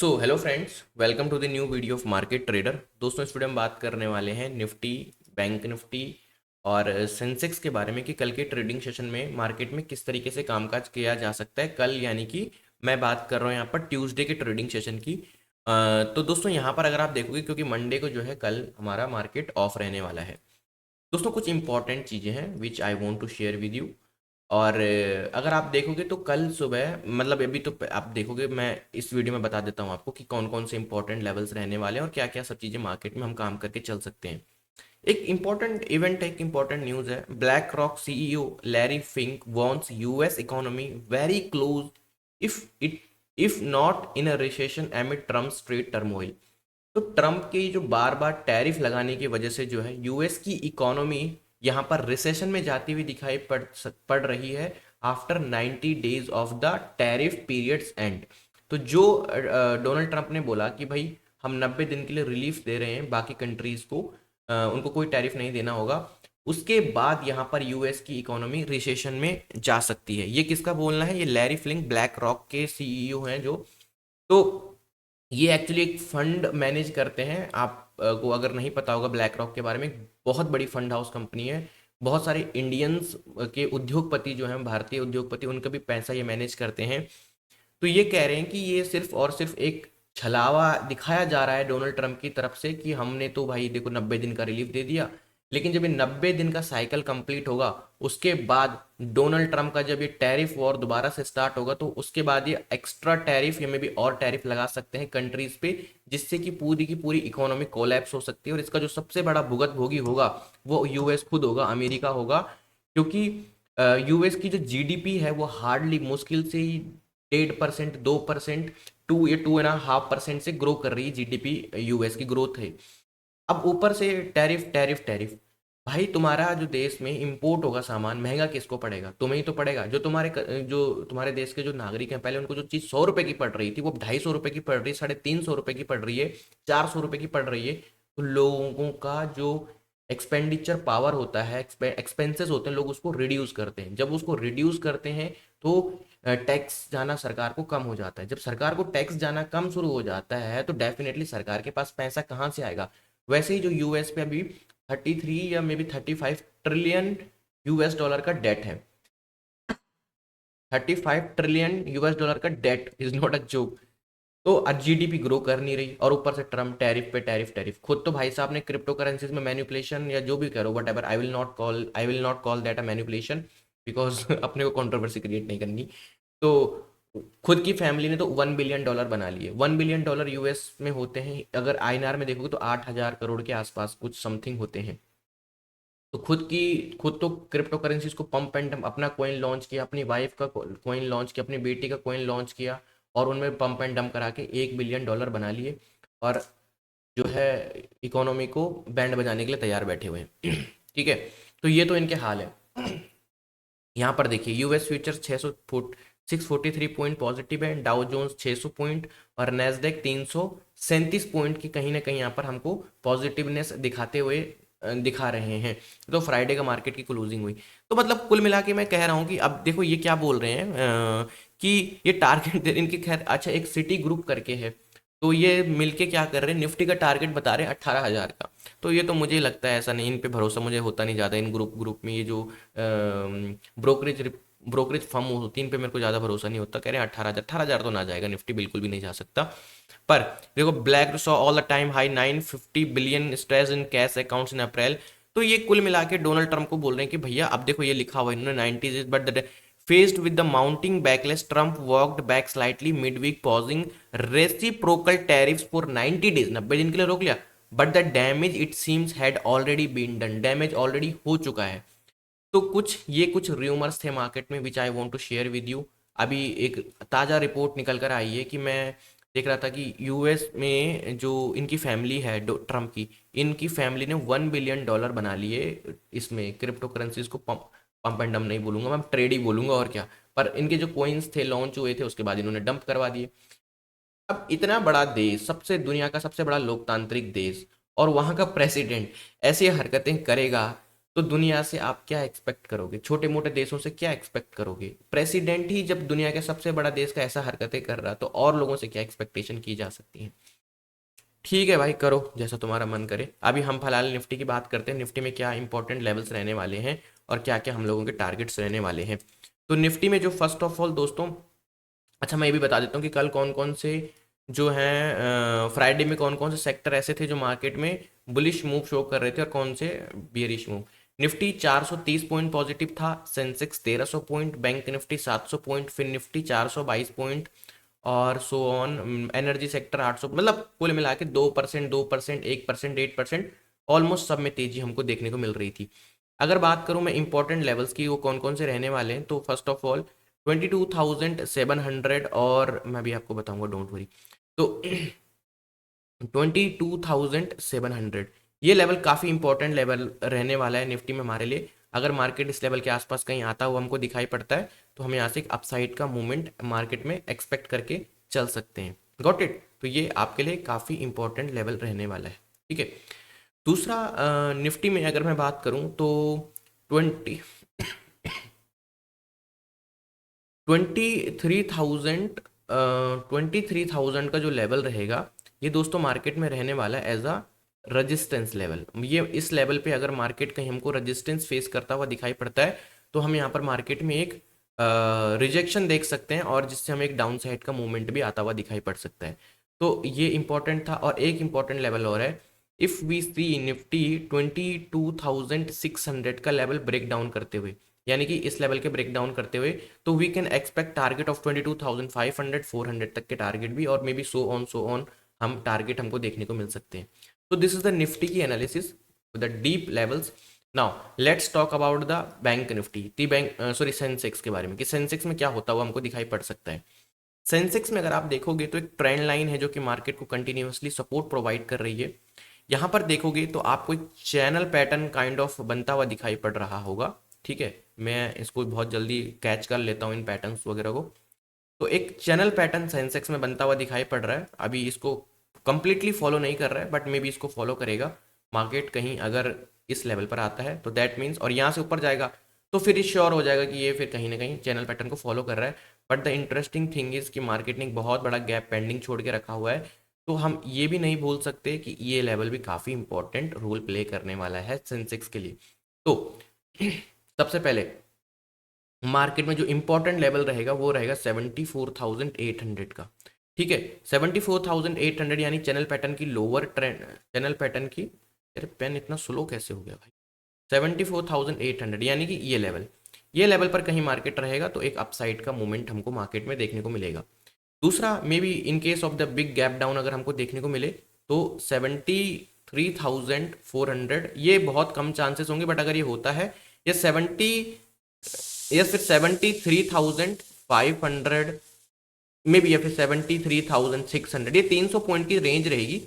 So hello friends, welcome to the new video of market trader. दोस्तों, इस वीडियो में बात करने वाले हैं निफ्टी, बैंक निफ्टी और सेंसेक्स के बारे में कि कल के ट्रेडिंग सेशन में मार्केट में किस तरीके से कामकाज किया जा सकता है। कल यानी कि मैं बात कर रहा हूँ यहाँ पर ट्यूसडे के ट्रेडिंग सेशन की। तो दोस्तों यहाँ पर अगर आप देखोगे, क्योंकि मंडे को जो है कल हमारा मार्केट ऑफ रहने वाला है। दोस्तों, कुछ इंपॉर्टेंट चीज़ें हैं which I want to share with you. और अगर आप देखोगे तो कल सुबह, मतलब अभी तो आप देखोगे, मैं इस वीडियो में बता देता हूँ आपको कि कौन कौन से इंपॉर्टेंट लेवल्स रहने वाले हैं और क्या क्या सब चीज़ें मार्केट में हम काम करके चल सकते हैं। एक इंपॉर्टेंट इवेंट है, एक इंपॉर्टेंट न्यूज़ है। Black rock CEO Larry Fink wants US economy very close if not in a recession एमिड Trump straight turmoil. तो ट्रम्प की जो बार बार टैरिफ लगाने की वजह से जो है यूएस की इकोनॉमी यहाँ पर रिसेशन में जाती हुई दिखाई पड़ रही है after 90 days of the tariff periods and. तो जो डोनाल्ड ट्रंप ने बोला कि भाई हम 90 दिन के लिए रिलीफ दे रहे हैं बाकी कंट्रीज को, उनको कोई टैरिफ नहीं देना होगा, उसके बाद यहाँ पर यूएस की इकोनॉमी रिसेशन में जा सकती है। ये किसका बोलना है? ये लैरी फ्लिंक, ब्लैक रॉक के सीईओ हैं जो। तो ये एक्चुअली एक फंड मैनेज करते हैं। आप को अगर नहीं पता होगा ब्लैक रॉक के बारे में, बहुत बड़ी फंड हाउस कंपनी है। बहुत सारे इंडियंस के उद्योगपति जो हैं, भारतीय उद्योगपति, उनका भी पैसा ये मैनेज करते हैं। तो ये कह रहे हैं कि ये सिर्फ और सिर्फ एक छलावा दिखाया जा रहा है डोनाल्ड ट्रंप की तरफ से कि हमने तो भाई देखो 90 दिन का रिलीफ दे दिया, लेकिन जब ये 90 दिन का साइकिल कंप्लीट होगा, उसके बाद डोनाल्ड ट्रंप का जब ये टैरिफ वॉर दोबारा से स्टार्ट होगा, तो उसके बाद ये एक्स्ट्रा टैरिफ या में भी और टैरिफ लगा सकते हैं कंट्रीज पे, जिससे कि पूरी की पूरी इकोनॉमी कोलैप्स हो सकती है। और इसका जो सबसे बड़ा भुगत भोगी होगा वो यूएस खुद होगा, अमेरिका होगा। क्योंकि यूएस की जो जीडीपी है वो हार्डली, मुश्किल से ही 1.5%, 2%, 2 या 2.5% से ग्रो कर रही है जीडीपी। यूएस की ग्रोथ है। अब ऊपर से टैरिफ टैरिफ टैरिफ। भाई तुम्हारा जो देश में इंपोर्ट होगा सामान, महंगा किसको पड़ेगा? तुम्हें ही तो पड़ेगा। जो तुम्हारे देश के जो नागरिक हैं, पहले उनको जो चीज़ 100 रुपए की पड़ रही थी वो 250 रुपए की पड़ रही है, 350 रुपए की पड़ रही है, 400 रुपए की पड़ रही है। तो लोगों का जो एक्सपेंडिचर पावर होता है, एक्सपेंसेस होते हैं, लोग उसको रिड्यूस करते हैं। जब उसको रिड्यूस करते हैं तो टैक्स जाना सरकार को कम हो जाता है। जब सरकार को टैक्स जाना कम शुरू हो जाता है तो डेफिनेटली सरकार के पास पैसा कहाँ से आएगा? वैसे ही जो यूएस पे अभी 33 या may be 35 trillion US dollar का डेट है। 35 ट्रिलियन यूएस डॉलर का debt is not a joke. तो जीडीपी ग्रो कर नहीं रही, और ऊपर से ट्रम्प टैरिफ पे टैरिफ टैरिफ। खुद तो भाई साहब ने क्रिप्टो करेंसीज में मैनिपुलेशन या जो भी करो, what ever, I will not call that a manipulation, because अपने को कंट्रोवर्सी क्रिएट नहीं करनी। तो खुद की फैमिली ने तो $1 बिलियन बना लिए। $1 बिलियन यूएस में होते हैं, अगर आईएनआर में देखोगे तो 8,000 करोड़ के आसपास कुछ समथिंग होते हैं। तो खुद तो क्रिप्टो करेंसीज को पंप एंड डंप, अपना कॉइन लॉन्च किया, अपनी वाइफ का कॉइन लॉन्च किया, अपनी बेटी का कॉइन लॉन्च किया, और उनमें पंप एंड डंप करा के $1 बिलियन बना लिए। और जो है इकोनॉमी को बैंड बजाने के लिए तैयार बैठे हुए हैं। ठीक है। तो ये तो इनके हाल है। यहाँ पर देखिए, यूएस फ्यूचर 643 पॉइंट पॉजिटिव है, डाउ जोन्स 600 पॉइंट और नैस्डैक 337 पॉइंट की कहीं ना कहीं यहाँ पर हमको पॉजिटिवनेस दिखाते हुए दिखा रहे हैं। तो फ्राइडे का मार्केट की क्लोजिंग हुई। तो मतलब कुल मिला के मैं कह रहा हूँ कि अब देखो ये क्या बोल रहे हैं, कि ये टारगेट इनके, खैर अच्छा, एक सिटी ग्रुप करके है। तो ये मिलके क्या कर रहे हैं, निफ्टी का टारगेट बता रहे हैं 18,000 का। तो ये तो मुझे लगता है ऐसा नहीं, इन पे भरोसा मुझे होता नहीं ज़्यादा। इन ग्रुप ग्रुप में ये जो ब्रोकरेज ब्रोकरेज फर्म होती है, इन पे मेरे को ज़्यादा भरोसा नहीं होता। कह रहे हैं 18,000 तो ना जाएगा, निफ्टी बिल्कुल भी नहीं जा सकता। पर देखो, black saw all the time high 950 billion stress in cash accounts in April. तो ये कुल मिला के डोनाल्ड ट्रंप को बोल रहे हैं कि भैया अब देखो ये लिखा हुआ है इन्होंने 90s, but the faced with the mounting backlash, Trump walked back slightly midweek, pausing reciprocal tariffs for 90 days, 90 दिन के लिए रोक लिया। But the damage it seems had already been done, damage already हो चुका है। तो कुछ र्यूमर्स थे मार्केट में which I want to share with you. अभी एक ताज़ा रिपोर्ट निकल कर आई है कि मैं देख रहा था कि यूएस में जो इनकी फैमिली है ट्रम्प की, इनकी फैमिली ने $1 बिलियन बना लिए इसमें क्रिप्टो करेंसीज को। पंप एंड डंप नहीं बोलूंगा मैं, ट्रेड ही बोलूंगा और क्या। पर इनके जो कोइंस थे लॉन्च हुए थे, उसके बाद इन्होंने डंप करवा दिए। अब इतना बड़ा देश, सबसे दुनिया का सबसे बड़ा लोकतांत्रिक देश, और वहां का प्रेसिडेंट ऐसी हरकतें करेगा, तो दुनिया से आप क्या एक्सपेक्ट करोगे, छोटे मोटे देशों से क्या एक्सपेक्ट करोगे? प्रेसिडेंट ही जब दुनिया के सबसे बड़ा देश का ऐसा हरकतें कर रहा, तो और लोगों से क्या एक्सपेक्टेशन की जा सकती है? ठीक है भाई, करो जैसा तुम्हारा मन करे। अभी हम फिलहाल निफ्टी की बात करते हैं, निफ्टी में क्या इंपॉर्टेंट लेवल्स रहने वाले हैं और क्या क्या हम लोगों के टारगेट्स रहने वाले हैं। तो निफ्टी में जो फर्स्ट ऑफ ऑल दोस्तों, अच्छा मैं ये भी बता देता हूँ कि कल कौन कौन से जो हैं, फ्राइडे में कौन कौन से सेक्टर ऐसे थे जो मार्केट में बुलिश मूव शो कर रहे थे और कौन से bearish move. Nifty 430 point positive था, Sensex 1300 point, bank Nifty 700 point, फिर निफ्टी 422 पॉइंट और सो ऑन। एनर्जी सेक्टर 800, मतलब कुल मिला के 2%, 2%, 1%, 8%, ऑलमोस्ट सब में तेजी हमको देखने को मिल रही थी। अगर बात करूं मैं इंपॉर्टेंट लेवल्स की, वो कौन कौन से रहने वाले हैं, तो फर्स्ट ऑफ ऑल 22,700, और मैं भी आपको बताऊंगा, डोंट वरी। तो 22,700 ये लेवल काफ़ी इंपॉर्टेंट लेवल रहने वाला है निफ्टी में हमारे लिए। अगर मार्केट इस लेवल के आसपास कहीं आता हुआ हमको दिखाई पड़ता है, तो हम यहाँ से एक अपसाइड का मूवमेंट मार्केट में एक्सपेक्ट करके चल सकते हैं। Got it? तो ये आपके लिए काफ़ी इंपॉर्टेंट लेवल रहने वाला है। ठीक है। दूसरा, निफ्टी में अगर मैं बात करूं तो 23,000, 23,000 का जो लेवल रहेगा, ये दोस्तों मार्केट में रहने वाला है एज अ रजिस्टेंस लेवल। ये इस लेवल पे अगर मार्केट कहीं हमको रजिस्टेंस फेस करता हुआ दिखाई पड़ता है, तो हम यहाँ पर मार्केट में एक रिजेक्शन देख सकते हैं, और जिससे हमें एक डाउन साइड का मूवमेंट भी आता हुआ दिखाई पड़ सकता है। तो ये इंपॉर्टेंट था। और एक इंपॉर्टेंट लेवल और है, इफ़ वी सी निफ्टी 22,600 का लेवल ब्रेक डाउन करते हुए, यानी कि इस लेवल के ब्रेक डाउन करते हुए, तो we can expect target of 22,500, 400 तक के टारगेट भी, और मे बी सो ऑन हम टारगेट हमको देखने को मिल सकते हैं। तो दिस इज द निफ्टी की analysis with the deep levels. Now let's talk about the bank Nifty, the bank sorry Sensex के बारे में, कि सेंसेक्स में क्या होता हुआ हमको दिखाई पड़ सकता है। सेंसेक्स में अगर आप देखोगे तो एक ट्रेंड लाइन है जो कि मार्केट को कंटिन्यूअसली सपोर्ट प्रोवाइड कर रही है। यहाँ पर देखोगे तो आपको एक चैनल पैटर्न काइंड ऑफ बनता हुआ दिखाई पड़ रहा होगा। ठीक है, मैं इसको बहुत जल्दी कैच कर लेता हूँ इन पैटर्न्स वगैरह को। तो एक चैनल पैटर्न सेंसेक्स में बनता हुआ दिखाई पड़ रहा है। अभी इसको कंप्लीटली फॉलो नहीं कर रहा है, बट मे बी इसको फॉलो करेगा मार्केट। कहीं अगर इस लेवल पर आता है तो दैट मीन्स, और यहाँ से ऊपर जाएगा तो फिर श्योर हो जाएगा कि ये फिर कहीं ना कहीं चैनल पैटर्न को फॉलो कर रहा है। But the interesting thing is कि मार्केट ने एक बहुत बड़ा गैप पेंडिंग छोड़ के रखा हुआ है। तो हम ये भी नहीं भूल सकते कि ये लेवल भी काफ़ी इंपॉर्टेंट रोल प्ले करने वाला है सेंसेक्स के लिए। तो सबसे पहले मार्केट में जो इंपॉर्टेंट लेवल रहेगा वो रहेगा 74,800 का। ठीक है, 74,800 यानी चैनल पैटर्न की लोअर ट्रेंड, चैनल पैटर्न की, अरे पेन इतना स्लो कैसे हो गया भाई, 74,800 यानी कि ये लेवल पर कहीं मार्केट रहेगा तो एक अपसाइड का मूवमेंट हमको मार्केट में देखने को मिलेगा। दूसरा, may be in case of the big gap down अगर हमको देखने को मिले तो 73,400, ये बहुत कम चांसेस होंगे, बट अगर ये होता है, ये 70 या फिर 73,500 में भी, या फिर 73,600, ये 300 पॉइंट की रेंज रहेगी,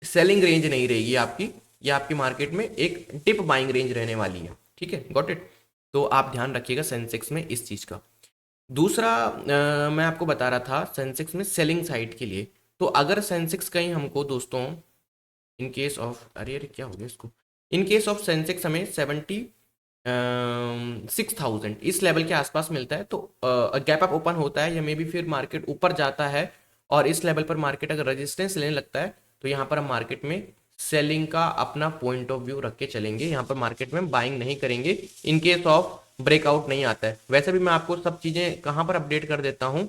सेलिंग रेंज नहीं रहेगी आपकी। ये आपकी मार्केट में एक टिप बाइंग रेंज रहने वाली है। ठीक है, गॉट इट? तो आप ध्यान रखिएगा सेंसेक्स में इस चीज़ का। दूसरा, मैं आपको बता रहा था सेंसेक्स में सेलिंग साइड के लिए, तो अगर सेंसेक्स कहीं हमको दोस्तों इन केस ऑफ, अरे अरे क्या हो गया इसको, इन केस ऑफ सेंसेक्स हमें 6,000 इस लेवल के आसपास मिलता है, तो गैप अप ओपन होता है, या मे बी फिर मार्केट ऊपर जाता है और इस लेवल पर मार्केट अगर रेजिस्टेंस लेने लगता है, तो यहाँ पर हम मार्केट में सेलिंग का अपना पॉइंट ऑफ व्यू रख के चलेंगे। यहाँ पर मार्केट में बाइंग नहीं करेंगे इन केस ऑफ ब्रेकआउट नहीं आता है। वैसे भी मैं आपको सब चीज़ें कहाँ पर अपडेट कर देता हूँ,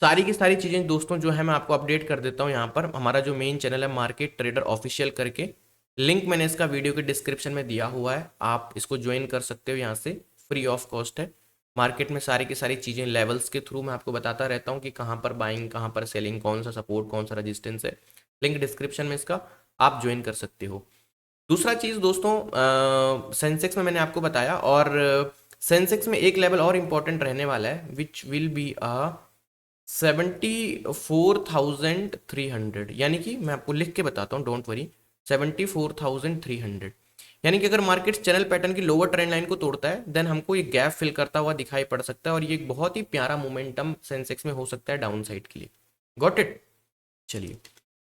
सारी की सारी चीज़ें दोस्तों जो है मैं आपको अपडेट कर देता हूँ। यहाँ पर हमारा जो मेन चैनल है मार्केट ट्रेडर ऑफिशियल करके, लिंक मैंने इसका वीडियो के डिस्क्रिप्शन में दिया हुआ है, आप इसको ज्वाइन कर सकते हो, यहाँ से फ्री ऑफ कॉस्ट है। मार्केट में सारी की सारी चीज़ें लेवल्स के थ्रू मैं आपको बताता रहता हूँ कि कहाँ पर बाइंग, कहाँ पर सेलिंग, कौन सा सपोर्ट, कौन सा रजिस्टेंस है। लिंक डिस्क्रिप्शन में इसका, आप ज्वाइन कर सकते हो। दूसरा चीज़ दोस्तों, सेंसेक्स में मैंने आपको बताया, और सेंसेक्स में एक लेवल और इम्पॉर्टेंट रहने वाला है विच विल बी अ 74,300, यानी कि मैं आपको लिख के बताता हूँ, डोंट वरी, 74,300, यानी कि अगर मार्केट चैनल पैटर्न की लोअर ट्रेंड लाइन को तोड़ता है, देन हमको ये गैप फिल करता हुआ दिखाई पड़ सकता है, और ये एक बहुत ही प्यारा मोमेंटम सेंसेक्स में हो सकता है डाउन साइड के लिए। Got it? चलिए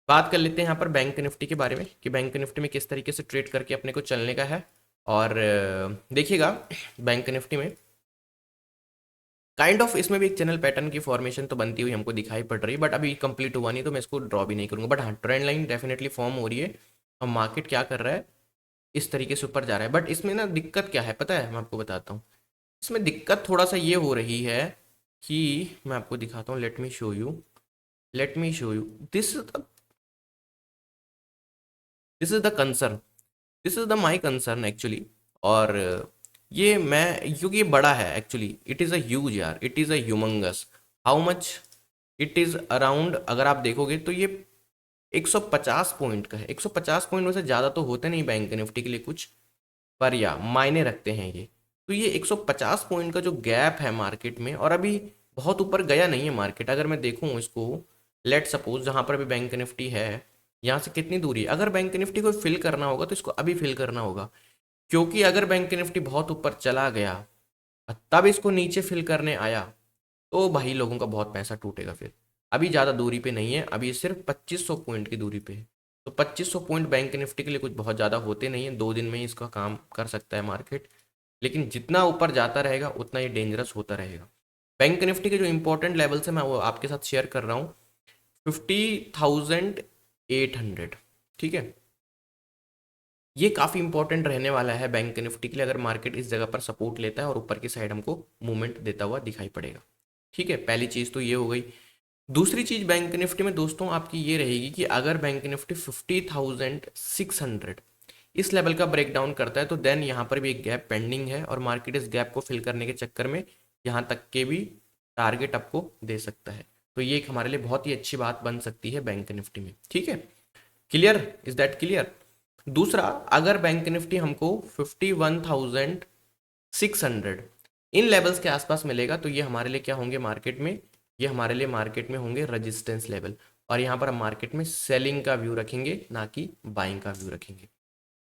बात कर लेते हैं यहाँ पर बैंक निफ्टी के बारे में कि बैंक निफ्टी में किस तरीके से ट्रेड करके अपने को चलने का है। और देखिएगा बैंक निफ्टी में काइंड ऑफ इसमें भी एक चैनल पैटर्न की फॉर्मेशन तो बनती हुई हमको दिखाई पड़ रही है, बट अभी कंप्लीट हुआ नहीं तो मैं इसको ड्रॉ भी नहीं करूंगा। बट हाँ, ट्रेंड लाइन डेफिनेटली फॉर्म हो रही है और मार्केट क्या कर रहा है, इस तरीके से ऊपर जा रहा है। बट इसमें ना दिक्कत क्या है पता है, मैं आपको बताता हूँ। इसमें दिक्कत थोड़ा सा ये हो रही है कि मैं आपको दिखाता हूँ, let me show you this is the concern, this is the my concern actually. और ये मैं, क्योंकि ये बड़ा है actually, it is a huge यार, it is a humongous. How much it is around, अगर आप देखोगे तो ये 150 पॉइंट का है। 150 पॉइंट वैसे ज़्यादा तो होते नहीं बैंक निफ्टी के लिए कुछ, पर या मायने रखते हैं ये। तो ये 150 पॉइंट का जो गैप है मार्केट में, और अभी बहुत ऊपर गया नहीं है मार्केट। अगर मैं देखूँ इसको, लेट सपोज जहाँ पर अभी बैंक निफ्टी है, यहाँ से कितनी दूरी है। अगर बैंक निफ्टी को फिल करना होगा तो इसको अभी फिल करना होगा, क्योंकि अगर बैंक निफ्टी बहुत ऊपर चला गया और तब इसको नीचे फिल करने आया तो भाई लोगों का बहुत पैसा टूटेगा फिर। अभी ज़्यादा दूरी पे नहीं है, अभी सिर्फ 2500 पॉइंट की दूरी पे है। तो 2500 पॉइंट बैंक निफ्टी के लिए कुछ बहुत ज़्यादा होते नहीं है, 2 दिन में ही इसका काम कर सकता है मार्केट। लेकिन जितना ऊपर जाता रहेगा उतना ये डेंजरस होता रहेगा। बैंक निफ्टी के जो इंपॉर्टेंट लेवल्स है मैं वो आपके साथ शेयर कर रहा हूँ। 50,800, ठीक है, ये काफ़ी इंपॉर्टेंट रहने वाला है बैंक निफ्टी के लिए। अगर मार्केट इस जगह पर सपोर्ट लेता है और ऊपर की साइड हमको मूवमेंट देता हुआ दिखाई पड़ेगा, ठीक है। पहली चीज़ तो ये हो गई। दूसरी चीज़ बैंक निफ्टी में दोस्तों आपकी ये रहेगी कि अगर बैंक निफ्टी 50,600 इस लेवल का ब्रेक डाउन करता है तो देन यहाँ पर भी एक गैप पेंडिंग है, और मार्केट इस गैप को फिल करने के चक्कर में यहाँ तक के भी टारगेट आपको दे सकता है। तो ये एक हमारे लिए बहुत ही अच्छी बात बन सकती है बैंक निफ्टी में, ठीक है। Clear, is that clear. दूसरा, अगर बैंक निफ्टी हमको 51,600 इन लेवल्स के आसपास मिलेगा तो ये हमारे लिए क्या होंगे मार्केट में, ये हमारे लिए मार्केट में होंगे रेजिस्टेंस लेवल। और यहाँ पर हम मार्केट में सेलिंग का व्यू रखेंगे, ना कि बाइंग का व्यू रखेंगे।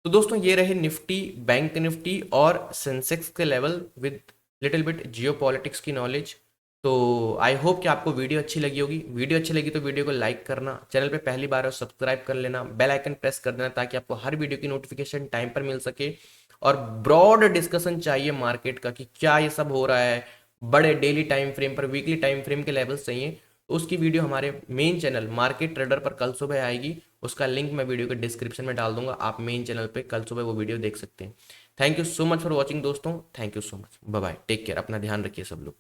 तो दोस्तों ये रहे निफ्टी, बैंक निफ्टी और सेंसेक्स के level with little bit Jio politics की नॉलेज। तो आई होप कि आपको वीडियो अच्छी लगी होगी। वीडियो अच्छी लगी तो वीडियो को लाइक करना, चैनल पे पहली बार है सब्सक्राइब कर लेना, बेल आइकन प्रेस कर देना ताकि आपको हर वीडियो की नोटिफिकेशन टाइम पर मिल सके। और ब्रॉड डिस्कशन चाहिए मार्केट का कि क्या ये सब हो रहा है, बड़े डेली टाइम फ्रेम पर, वीकली टाइम फ्रेम के लेवल्स चाहिए, तो उसकी वीडियो हमारे मेन चैनल मार्केट ट्रेडर पर कल सुबह आएगी। उसका लिंक मैं वीडियो के डिस्क्रिप्शन में डाल दूंगा, आप मेन चैनल पे कल सुबह वो वीडियो देख सकते हैं। Thank you so much for watching दोस्तों, thank you so much, bye bye, take care, अपना ध्यान रखिए सब लोग।